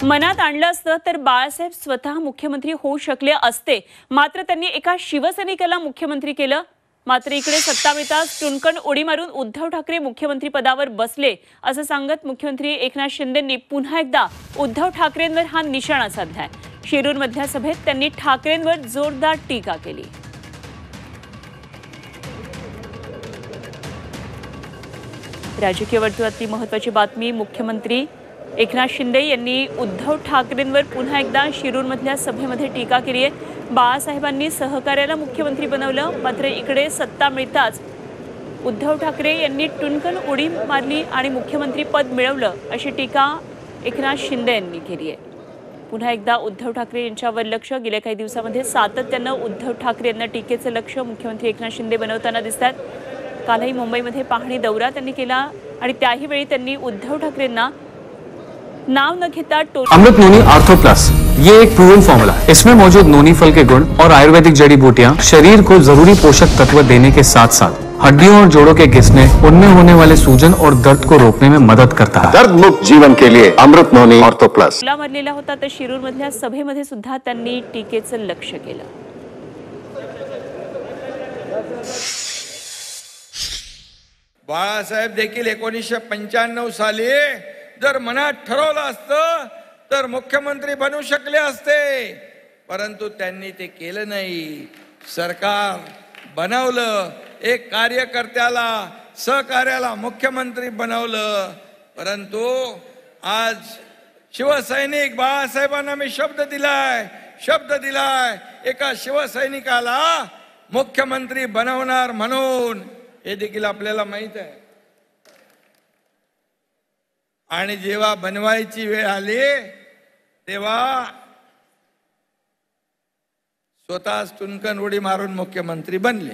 मनात आणलं असतं तर बाळासाहेब स्वतः मुख्यमंत्री होऊ शकले असते, मात्र त्यांनी एका शिवसैनिकाला मुख्यमंत्री केलं। मात्र इकडे सत्ता मिळताच टुणकन उडी मारून उद्धव ठाकरे मुख्यमंत्री पदावर बसले असं सांगत मुख्यमंत्री एकनाथ शिंदेंनी पुन्हा एकदा उद्धव ठाकरेंवर हा निशाणा साधलाय। शिरूरमधल्या सभेत त्यांनी ठाकरेंवर जोरदार टीका केली। राजकीय वर्तुळातली महत्त्वाची बातमी, मुख्यमंत्री एकनाथ शिंदे यांनी उद्धव ठाकरेंवर पुन्हा एकदा शिरूरमधल्या सभेमध्ये टीका केली आहे। बाळासाहेबांनी सहकार्याला मुख्यमंत्री बनवलं, मात्र इकडे सत्ता मिळताच उद्धव ठाकरे यांनी टुणकन उडी मारली आणि मुख्यमंत्री पद मिळवलं अशी टीका एकनाथ शिंदे यांनी केली आहे। पुन्हा एकदा उद्धव ठाकरे यांच्यावर लक्ष। गेल्या काही दिवसांमध्ये सातत्यानं उद्धव ठाकरे यांना टीकेचं लक्ष मुख्यमंत्री एकनाथ शिंदे बनवताना दिसतात। कालही मुंबईमध्ये पाहणी दौरा त्यांनी केला आणि त्याही वेळी त्यांनी उद्धव ठाकरेंना नाव न घेता अमृत नोनी आर्थो प्लस, ये एक प्रूवन फॉर्मूला है। इसमें मौजूद नोनी फल के गुण और आयुर्वेदिक जड़ी बूटियां शरीर को जरूरी पोषक तत्व देने के साथ साथ हड्डियों और जोड़ों के घिसने, उनमें होने वाले सूजन और दर्द को रोकने में मदद करता है। दर्द मुक्त जीवन के लिए अमृत नोनी आर्थो प्लस। मरलेला होता तर शिरूरमधल्या सभेमध्ये सुद्धा त्यांनी टीकेचं लक्ष केलं। बाळासाहेब देखील 1995 साली जर मनात ठरवलं असतं तर मुख्यमंत्री बनू शकले असते, परंतु त्यांनी ते केलं नाही। सरकार बनवलं, एक कार्यकर्त्याला सहकार्याला मुख्यमंत्री बनवलं, परंतु आज शिवसैनिक बाळासाहेबांना मी शब्द दिलाय एका शिवसैनिकाला मुख्यमंत्री बनवणार म्हणून, हे देखील आपल्याला माहित आहे। आणि जेव्हा बनवायची वेळ आली तेव्हा स्वतः टुणकन उडी मारून मुख्यमंत्री बनले।